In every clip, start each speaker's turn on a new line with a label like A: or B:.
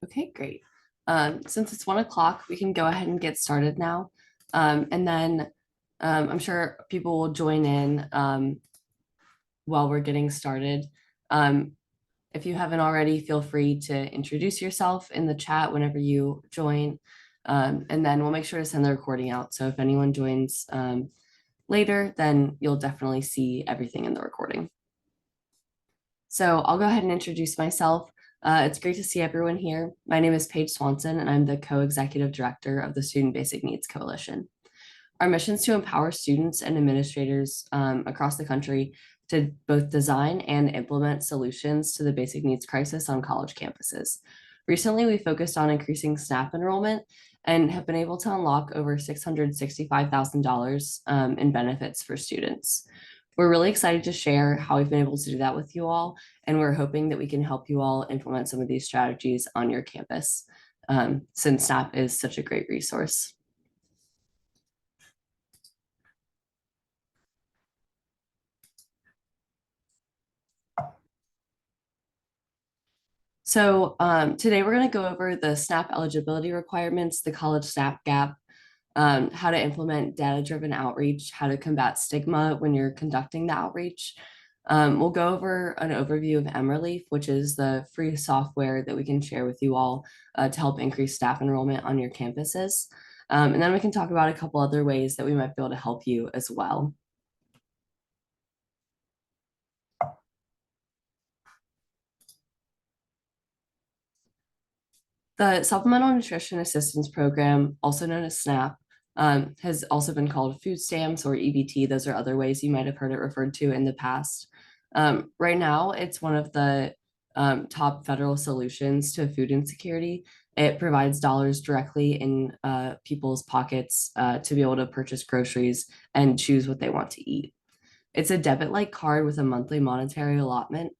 A: Okay, great. Since it's 1 o'clock, we can go ahead and get started now. And then I'm sure people will join in while we're getting started. Um, if you haven't already, feel free to introduce yourself in the chat whenever you join. And then we'll make sure to send the recording out. So if anyone joins later, then you'll definitely see everything in the recording. So I'll go ahead and introduce myself. It's great to see everyone here. My name is Paige Swanson, and I'm the co-executive director of the Student Basic Needs Coalition. Our mission is to empower students and administrators across the country to both design and implement solutions to the basic needs crisis on college campuses. Recently, we focused on increasing SNAP enrollment and have been able to unlock over $665,000 in benefits for students. We're really excited to share how we've been able to do that with you all, and we're hoping that we can help you all implement some of these strategies on your campus, since SNAP is such a great resource. So today we're going to go over the SNAP eligibility requirements, the college SNAP gap, how to implement data-driven outreach, how to combat stigma when you're conducting the outreach. We'll go over an overview of MRelief, which is the free software that we can share with you all to help increase staff enrollment on your campuses. And then we can talk about a couple other ways that we might be able to help you as well. The Supplemental Nutrition Assistance Program, also known as SNAP, has also been called food stamps or EBT. Those are other ways you might have heard it referred to in the past. Right now, it's one of the top federal solutions to food insecurity. It provides dollars directly in people's pockets to be able to purchase groceries and choose what they want to eat. It's a debit-like card with a monthly monetary allotment,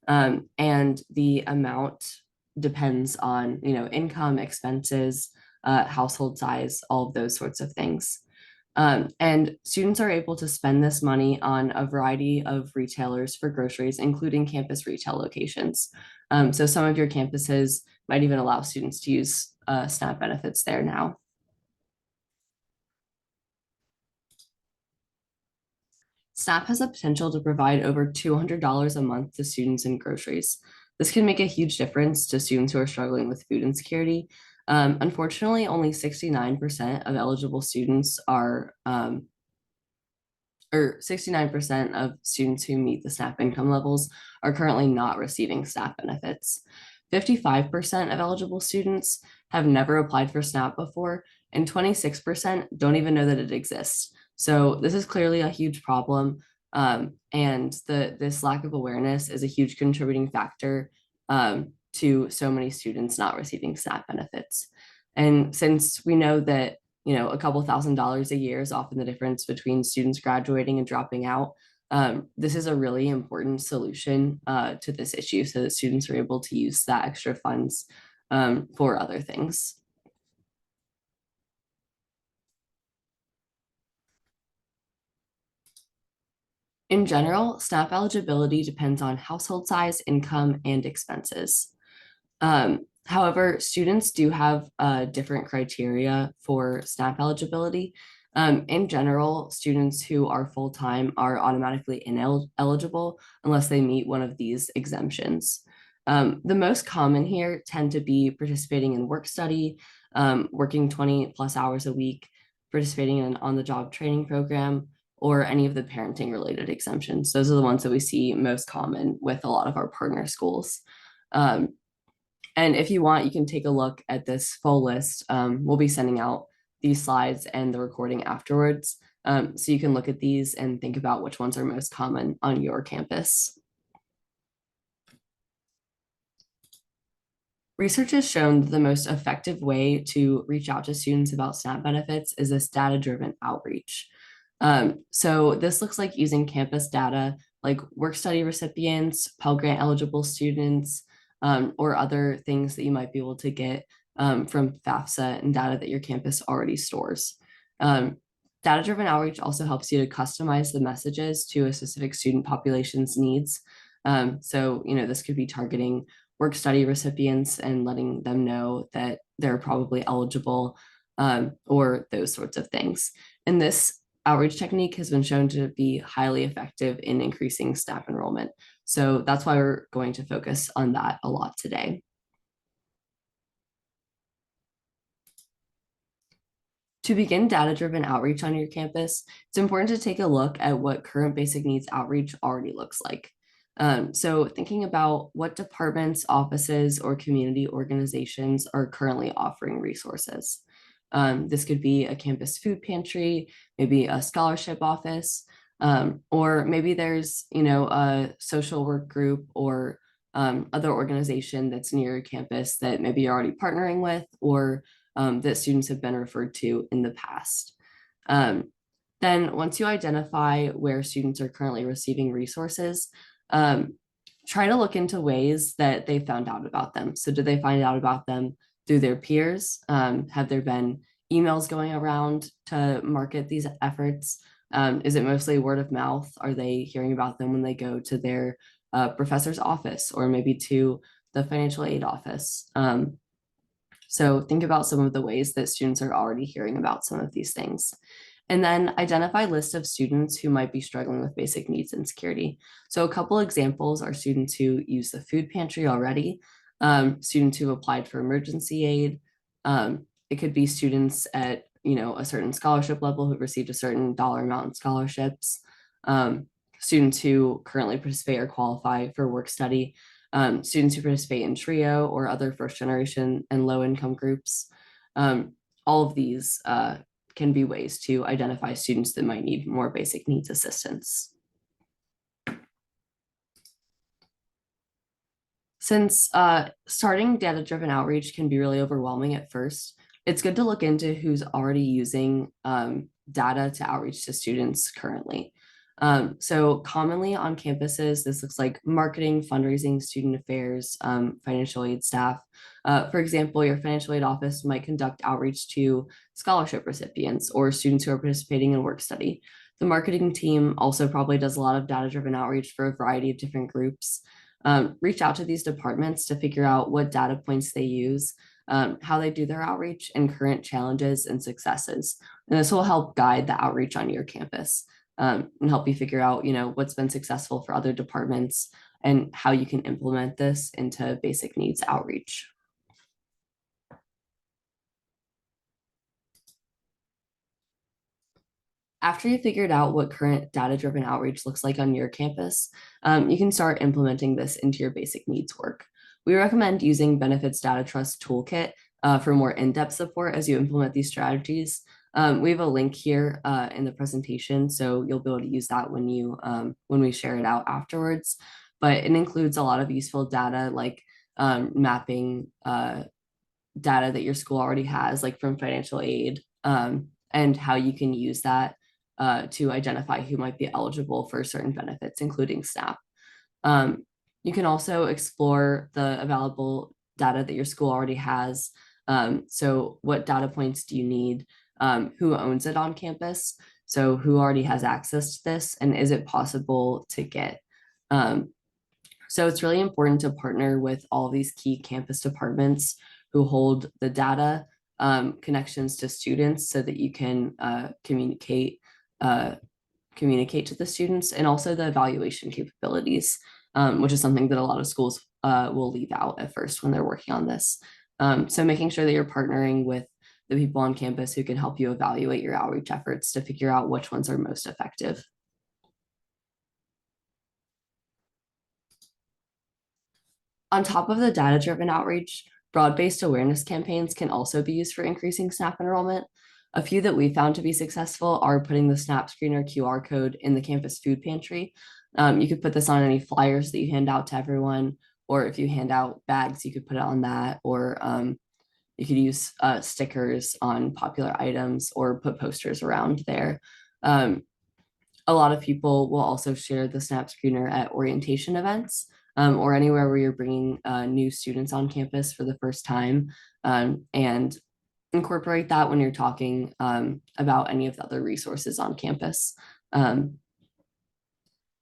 A: and the amount depends on income, expenses, household size, all of those sorts of things. And students are able to spend this money on a variety of retailers for groceries, including campus retail locations. So some of your campuses might even allow students to use SNAP benefits there now. SNAP has the potential to provide over $200 a month to students in groceries. This can make a huge difference to students who are struggling with food insecurity. Unfortunately, only 69% of eligible students are, or 69% of students who meet the SNAP income levels are currently not receiving SNAP benefits. 55% of eligible students have never applied for SNAP before, and 26% don't even know that it exists. So this is clearly a huge problem, and this lack of awareness is a huge contributing factor to so many students not receiving SNAP benefits. And since we know that a couple $1,000s a year is often the difference between students graduating and dropping out, this is a really important solution to this issue so that students are able to use that extra funds for other things. In general, SNAP eligibility depends on household size, income, and expenses. However, students do have different criteria for SNAP eligibility. In general, students who are full-time are automatically ineligible unless they meet one of these exemptions. The most common here tend to be participating in work study, working 20 plus hours a week, participating in an on-the-job training program, or any of the parenting related exemptions. Those are the ones that we see most common with a lot of our partner schools. And if you want, you can take a look at this full list. We'll be sending out these slides and the recording afterwards. So you can look at these and think about which ones are most common on your campus. Research has shown that the most effective way to reach out to students about SNAP benefits is this data-driven outreach. So this looks like using campus data like work study recipients, Pell Grant eligible students, or other things that you might be able to get from FAFSA and data that your campus already stores. Data-driven outreach also helps you to customize the messages to a specific student population's needs. So, this could be targeting work study recipients and letting them know that they're probably eligible, or those sorts of things. And this outreach technique has been shown to be highly effective in increasing staff enrollment. So that's why we're going to focus on that a lot today. To begin data-driven outreach on your campus, it's important to take a look at what current basic needs outreach already looks like. So thinking about what departments, offices, or community organizations are currently offering resources. This could be a campus food pantry, maybe a scholarship office, or maybe there's, a social work group or other organization that's near your campus that maybe you're already partnering with, or that students have been referred to in the past. Um, then once you identify where students are currently receiving resources, um, try to look into ways that they found out about them. So did they find out about them through their peers? Have there been emails going around to market these efforts? Is it mostly word of mouth? Are they hearing about them when they go to their professor's office or maybe to the financial aid office? So think about some of the ways that students are already hearing about some of these things. And then identify lists of students who might be struggling with basic needs and security. So a couple examples are students who use the food pantry already, students who applied for emergency aid. It could be students at a certain scholarship level who received a certain dollar amount in scholarships, students who currently participate or qualify for work study, students who participate in TRIO or other first generation and low income groups. All of these can be ways to identify students that might need more basic needs assistance. Since starting data-driven outreach can be really overwhelming at first, it's good to look into who's already using data to outreach to students currently. So commonly on campuses, this looks like marketing, fundraising, student affairs, financial aid staff. For example, your financial aid office might conduct outreach to scholarship recipients or students who are participating in work study. The marketing team also probably does a lot of data-driven outreach for a variety of different groups. Reach out to these departments to figure out what data points they use, how they do their outreach, and current challenges and successes. And this will help guide the outreach on your campus, and help you figure out, what's been successful for other departments and how you can implement this into basic needs outreach. After you figured out what current data-driven outreach looks like on your campus, you can start implementing this into your basic needs work. We recommend using Benefits Data Trust Toolkit for more in-depth support as you implement these strategies. We have a link here in the presentation, so you'll be able to use that when we share it out afterwards. But it includes a lot of useful data like mapping data that your school already has, like from financial aid, and how you can use that to identify who might be eligible for certain benefits, including SNAP. You can also explore the available data that your school already has. So what data points do you need? Who owns it on campus? So who already has access to this, and is it possible to get? So it's really important to partner with all these key campus departments who hold the data, connections to students, so that you can communicate to the students, and also the evaluation capabilities, which is something that a lot of schools will leave out at first when they're working on this. So making sure that you're partnering with the people on campus who can help you evaluate your outreach efforts to figure out which ones are most effective. On top of the data-driven outreach, broad-based awareness campaigns can also be used for increasing SNAP enrollment. A few that we found to be successful are putting the SNAP screener QR code in the campus food pantry. You could put this on any flyers that you hand out to everyone, or if you hand out bags, you could put it on that, or you could use stickers on popular items or put posters around there. A lot of people will also share the SNAP screener at orientation events, or anywhere where you're bringing new students on campus for the first time, and incorporate that when you're talking about any of the other resources on campus.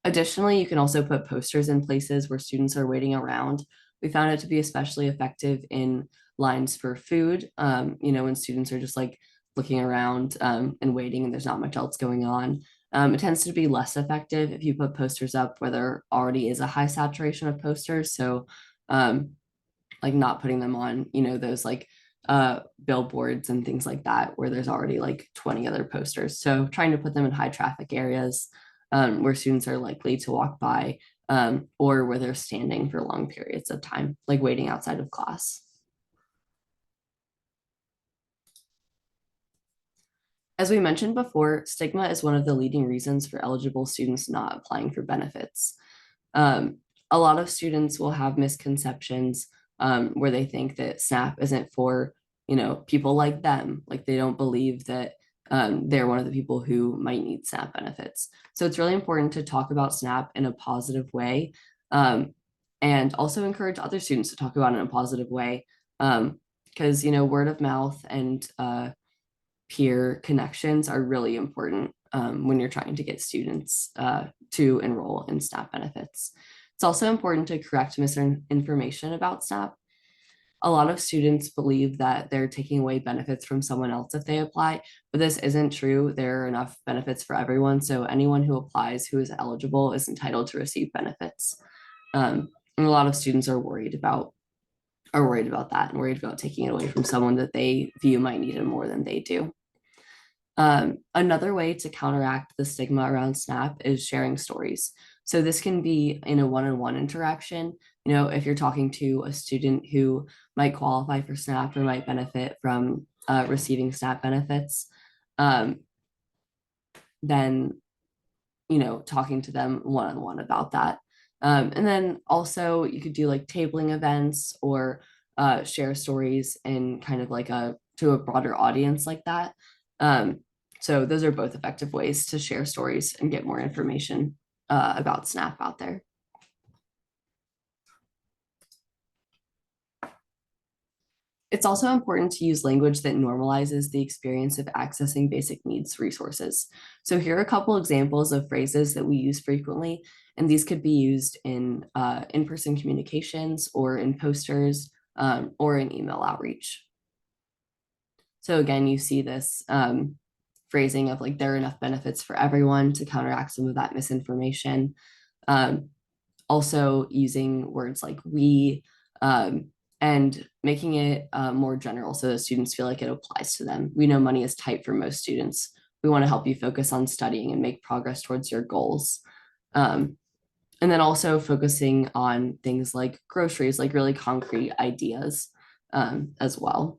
A: Additionally, you can also put posters in places where students are waiting around We found it to be especially effective in lines for food, when students are just like looking around and waiting and there's not much else going on. It tends to be less effective if you put posters up where there already is a high saturation of posters. So um, like not putting them on, those like billboards and things like that where there's already like 20 other posters. So trying to put them in high traffic areas where students are likely to walk by or where they're standing for long periods of time, like waiting outside of class. As we mentioned before, stigma is one of the leading reasons for eligible students not applying for benefits. Um, a lot of students will have misconceptions where they think that SNAP isn't for, people like them. Like they don't believe that they're one of the people who might need SNAP benefits. So it's really important to talk about SNAP in a positive way and also encourage other students to talk about it in a positive way. Because, word of mouth and peer connections are really important when you're trying to get students to enroll in SNAP benefits. It's also important to correct misinformation about SNAP. A lot of students believe that they're taking away benefits from someone else if they apply, but this isn't true. There are enough benefits for everyone. So anyone who applies who is eligible is entitled to receive benefits. And a lot of students are worried about that and worried about taking it away from someone that they view might need it more than they do. Another way to counteract the stigma around SNAP is sharing stories. So this can be in a one-on-one interaction. If you're talking to a student who might qualify for SNAP or might benefit from receiving SNAP benefits, then, talking to them one-on-one about that. And then also you could do like tabling events or share stories in kind of like to a broader audience like that. So those are both effective ways to share stories and get more information about SNAP out there. It's also important to use language that normalizes the experience of accessing basic needs resources. So here are a couple examples of phrases that we use frequently, and these could be used in in-person communications or in posters or in email outreach. So again, you see this phrasing of like, there are enough benefits for everyone to counteract some of that misinformation. Also using words like we, and making it more general so that students feel like it applies to them. We know money is tight for most students. We want to help you focus on studying and make progress towards your goals. And then also focusing on things like groceries, like really concrete ideas as well.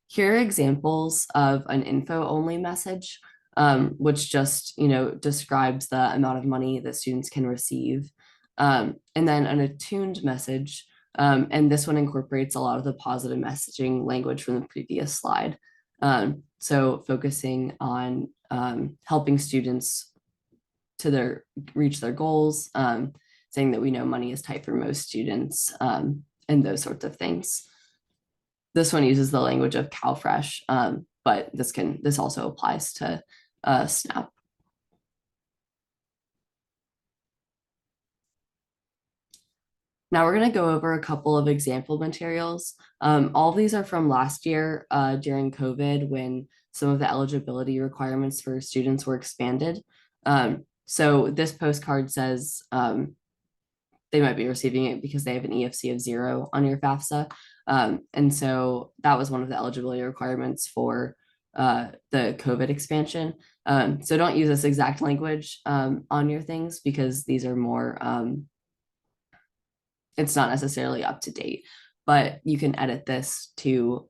A: Here are examples of an info-only message, which just, describes the amount of money that students can receive. And then an attuned message, and this one incorporates a lot of the positive messaging language from the previous slide. So focusing on helping students to reach their goals, saying that we know money is tight for most students, and those sorts of things. This one uses the language of CalFresh, but this also applies to SNAP. Now we're going to go over a couple of example materials. All of these are from last year during COVID when some of the eligibility requirements for students were expanded. So this postcard says they might be receiving it because they have an EFC of 0 on your FAFSA. And so that was one of the eligibility requirements for the COVID expansion. So don't use this exact language on your things because these are more, it's not necessarily up to date, but you can edit this to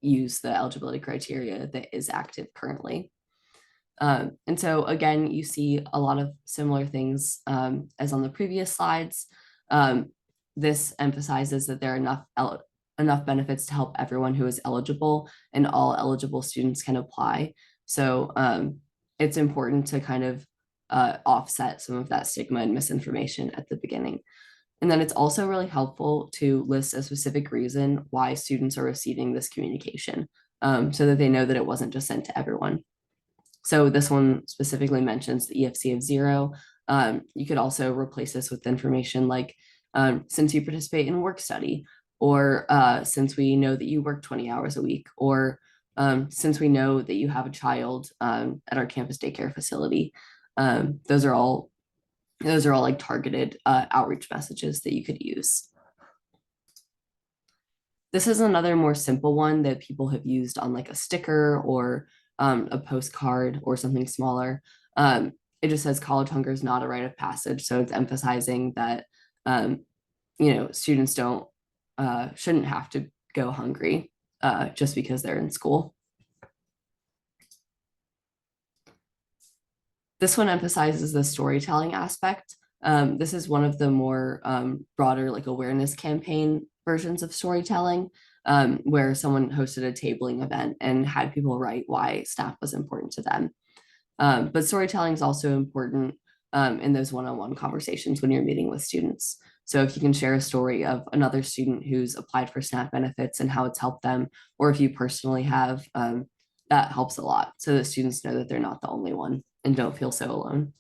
A: use the eligibility criteria that is active currently. And so again, you see a lot of similar things as on the previous slides. This emphasizes that there are enough benefits to help everyone who is eligible and all eligible students can apply. So it's important to kind of offset some of that stigma and misinformation at the beginning. And then it's also really helpful to list a specific reason why students are receiving this communication so that they know that it wasn't just sent to everyone. So this one specifically mentions the EFC of 0. You could also replace this with information like, since you participate in work study, or since we know that you work 20 hours a week, or since we know that you have a child at our campus daycare facility. Those are all like targeted outreach messages that you could use. This is another more simple one that people have used on like a sticker or a postcard or something smaller. It just says college hunger is not a rite of passage. So it's emphasizing that, students don't shouldn't have to go hungry just because they're in school. This one emphasizes the storytelling aspect. This is one of the more broader like awareness campaign versions of storytelling, where someone hosted a tabling event and had people write why SNAP was important to them. But storytelling is also important in those one-on-one conversations when you're meeting with students. So if you can share a story of another student who's applied for SNAP benefits and how it's helped them, or if you personally have, that helps a lot so that students know that they're not the only one and don't feel so alone.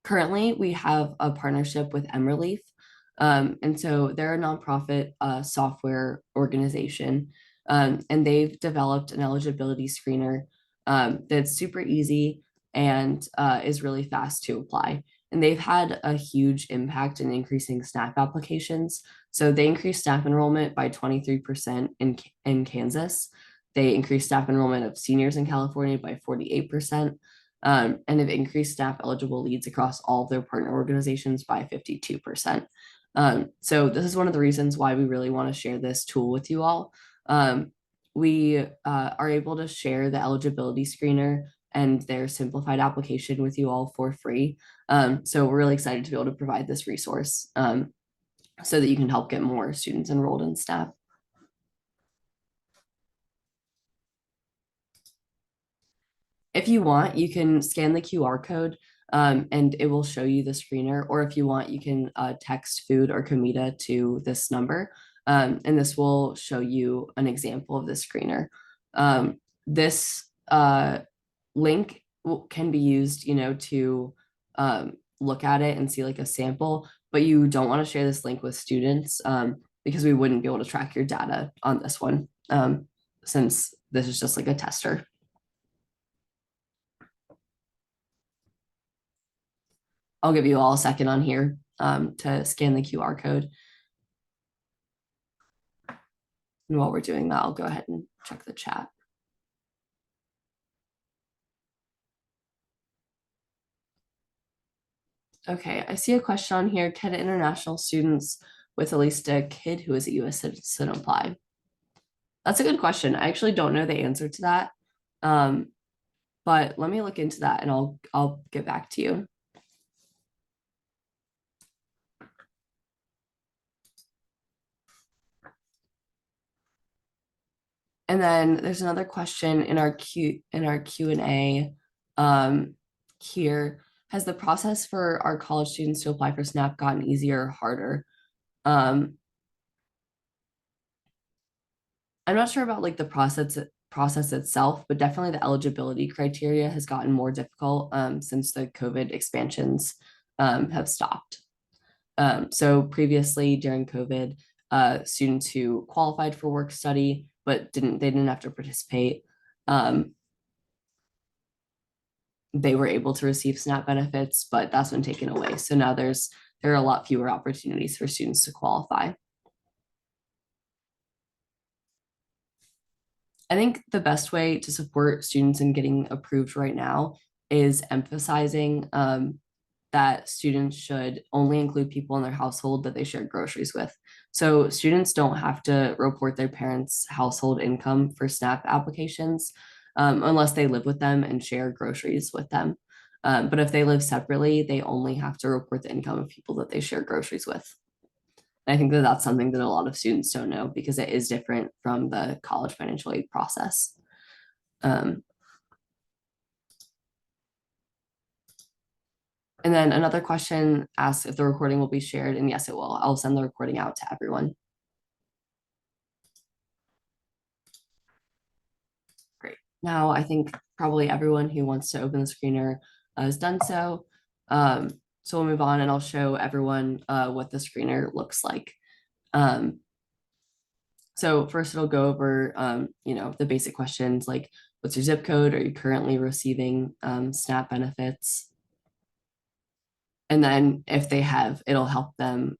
A: Currently, we have a partnership with Emrelief. And so they're a nonprofit software organization, and they've developed an eligibility screener that's super easy and is really fast to apply. And they've had a huge impact in increasing SNAP applications. So they increased staff enrollment by 23% in Kansas. They increased staff enrollment of seniors in California by 48%, and have increased staff eligible leads across all of their partner organizations by 52%. So this is one of the reasons why we really want to share this tool with you all. We are able to share the eligibility screener and their simplified application with you all for free. So we're really excited to be able to provide this resource so that you can help get more students enrolled in SNAP. If you want, you can scan the QR code and it will show you the screener. Or if you want, you can text food or Comida to this number, and this will show you an example of the screener. This link can be used, to look at it and see like a sample, but you don't want to share this link with students because we wouldn't be able to track your data on this one since this is just like a tester. I'll give you all a second on here to scan the QR code. And while we're doing that, I'll go ahead and check the chat. Okay, I see a question on here. Can international students with at least a kid who is a US citizen apply? That's a good question. I actually don't know the answer to that. But let me look into that and I'll get back to you. And then there's another question in our Q&A here. Has the process for our college students to apply for SNAP gotten easier or harder? I'm not sure about like the process itself, but definitely the eligibility criteria has gotten more difficult since the COVID expansions have stopped. So previously during COVID, students who qualified for work study but they didn't have to participate, they were able to receive SNAP benefits, but that's been taken away. So now there are a lot fewer opportunities for students to qualify. I think the best way to support students in getting approved right now is emphasizing that students should only include people in their household that they share groceries with. So students don't have to report their parents' household income for SNAP applications unless they live with them and share groceries with them. But if they live separately, they only have to report the income of people that they share groceries with. And I think that that's something that a lot of students don't know because it is different from the college financial aid process. And then another question asks if the recording will be shared, and yes, it will. I'll send the recording out to everyone. Great. Now, I think probably everyone who wants to open the screener has done so. Um, so we'll move on and I'll show everyone what the screener looks like. Um, so first it'll go over, the basic questions like what's your zip code? Are you currently receiving SNAP benefits? And then if they have, it'll help them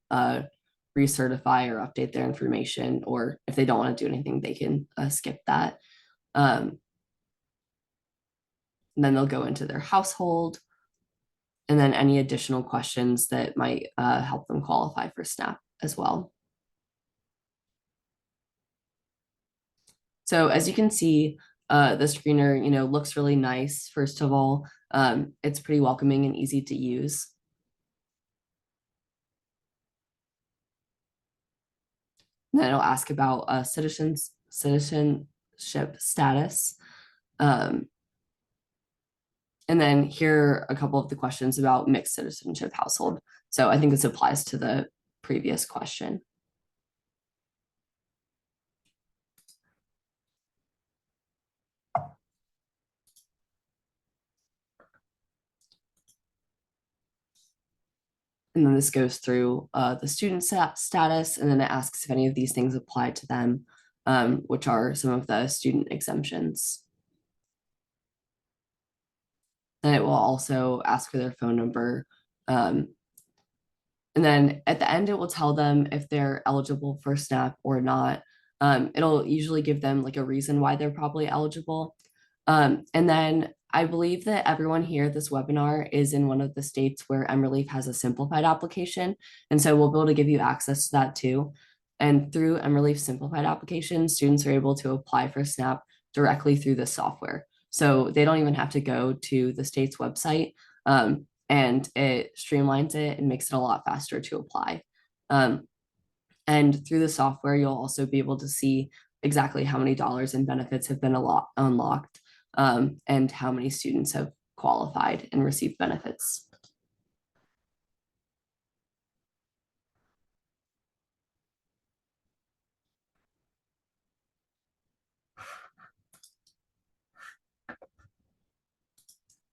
A: recertify or update their information, or if they don't want to do anything, they can skip that. And then they'll go into their household, and then any additional questions that might help them qualify for SNAP as well. So as you can see, the screener, looks really nice. First of all, it's pretty welcoming and easy to use. And then it'll ask about citizenship status. Um, and then here are a couple of the questions about mixed citizenship household. So I think this applies to the previous question. And then this goes through the student status, and then it asks if any of these things apply to them, which are some of the student exemptions. Then it will also ask for their phone number. And then at the end, it will tell them if they're eligible for SNAP or not. It'll usually give them like a reason why they're probably eligible. And then I believe that everyone here at this webinar is in one of the states where MRelief has a simplified application. And so we'll be able to give you access to that too. And through MRelief simplified application, students are able to apply for SNAP directly through the software. So they don't even have to go to the state's website. And it streamlines it and makes it a lot faster to apply. And through the software, you'll also be able to see exactly how many dollars in benefits have been unlocked, and how many students have qualified and received benefits.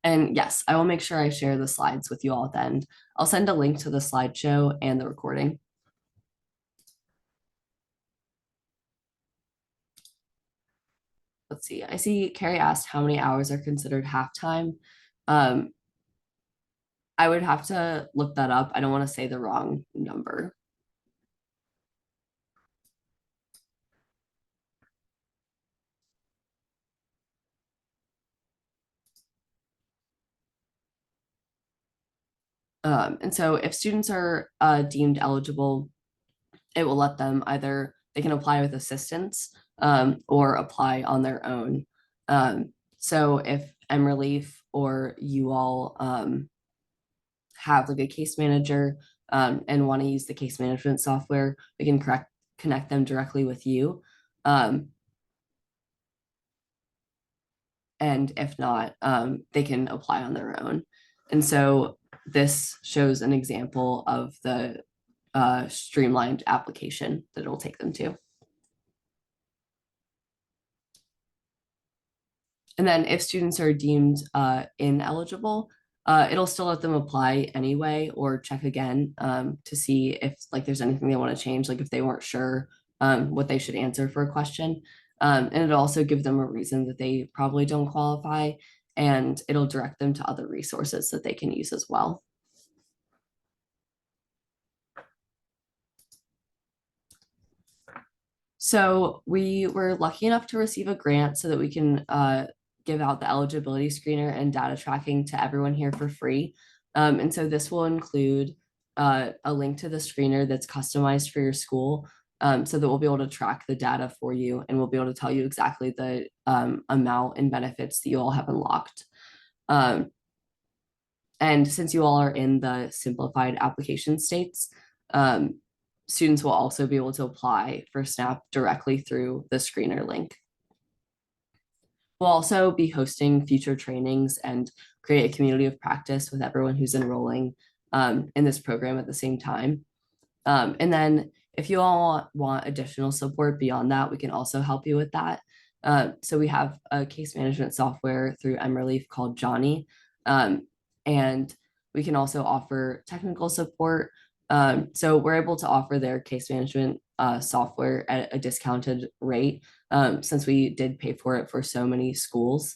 A: And yes, I will make sure I share the slides with you all at the end. I'll send a link to the slideshow and the recording. Let's see, I see Carrie asked how many hours are considered halftime. Um, I would have to look that up. I don't want to say the wrong number. And so if students are deemed eligible, it will let them either, they can apply with assistance or apply on their own. So if MRelief or you all have like a case manager and want to use the case management software, we can connect them directly with you. And if not, they can apply on their own. And so this shows an example of the streamlined application that it'll take them to. And then if students are deemed ineligible, it'll still let them apply anyway or check again to see if like there's anything they want to change, like if they weren't sure what they should answer for a question. And it'll also give them a reason that they probably don't qualify, and it'll direct them to other resources that they can use as well. So we were lucky enough to receive a grant so that we can give out the eligibility screener and data tracking to everyone here for free. And so this will include a link to the screener that's customized for your school, so that we'll be able to track the data for you, and we'll be able to tell you exactly the amount and benefits that you all have unlocked. And since you all are in the simplified application states, students will also be able to apply for SNAP directly through the screener link. We'll also be hosting future trainings and create a community of practice with everyone who's enrolling in this program at the same time. And then if you all want additional support beyond that, we can also help you with that. So we have a case management software through Emerleaf called Johnny. And we can also offer technical support. So we're able to offer their case management software at a discounted rate since we did pay for it for so many schools.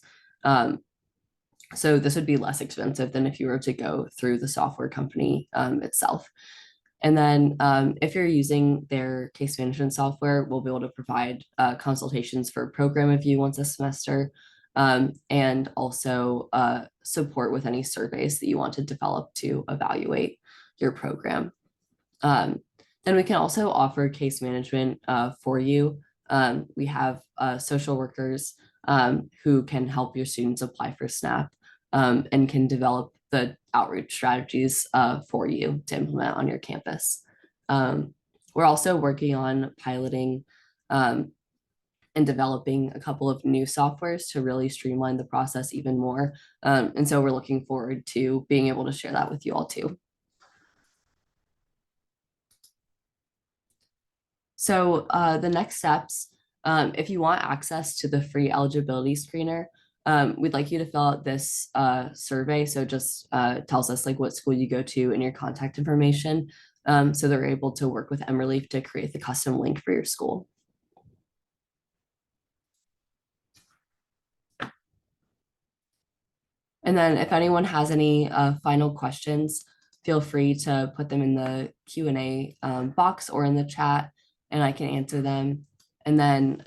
A: So this would be less expensive than if you were to go through the software company itself. And then if you're using their case management software, we'll be able to provide consultations for program review once a semester, and also support with any surveys that you want to develop to evaluate your program. Then we can also offer case management for you. We have social workers who can help your students apply for SNAP and can develop the outreach strategies for you to implement on your campus. We're also working on piloting and developing a couple of new softwares to really streamline the process even more. And so we're looking forward to being able to share that with you all too. So the next steps, if you want access to the free eligibility screener, we'd like you to fill out this survey. So just tells us like what school you go to and your contact information. So they're able to work with Emerleaf to create the custom link for your school. And then if anyone has any final questions, feel free to put them in the Q&A box or in the chat and I can answer them. And then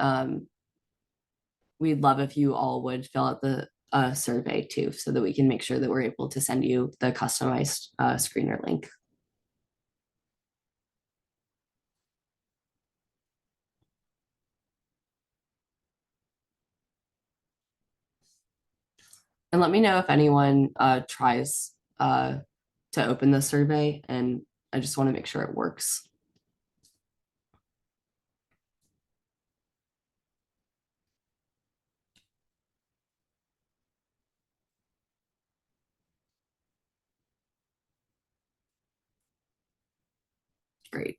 A: we'd love if you all would fill out the survey too, so that we can make sure that we're able to send you the customized screener link. And let me know if anyone tries to open the survey, and I just want to make sure it works. Great.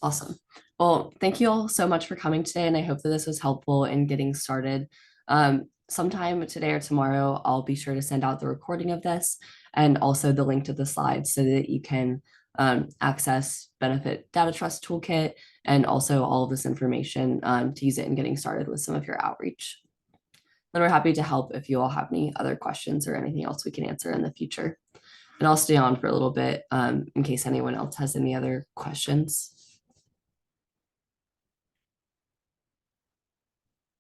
A: Awesome. Well, thank you all so much for coming today, and I hope that this was helpful in getting started. Sometime today or tomorrow, I'll be sure to send out the recording of this and also the link to the slides so that you can access Benefit Data Trust Toolkit and also all of this information to use it in getting started with some of your outreach. Then we're happy to help if you all have any other questions or anything else we can answer in the future. And I'll stay on for a little bit in case anyone else has any other questions.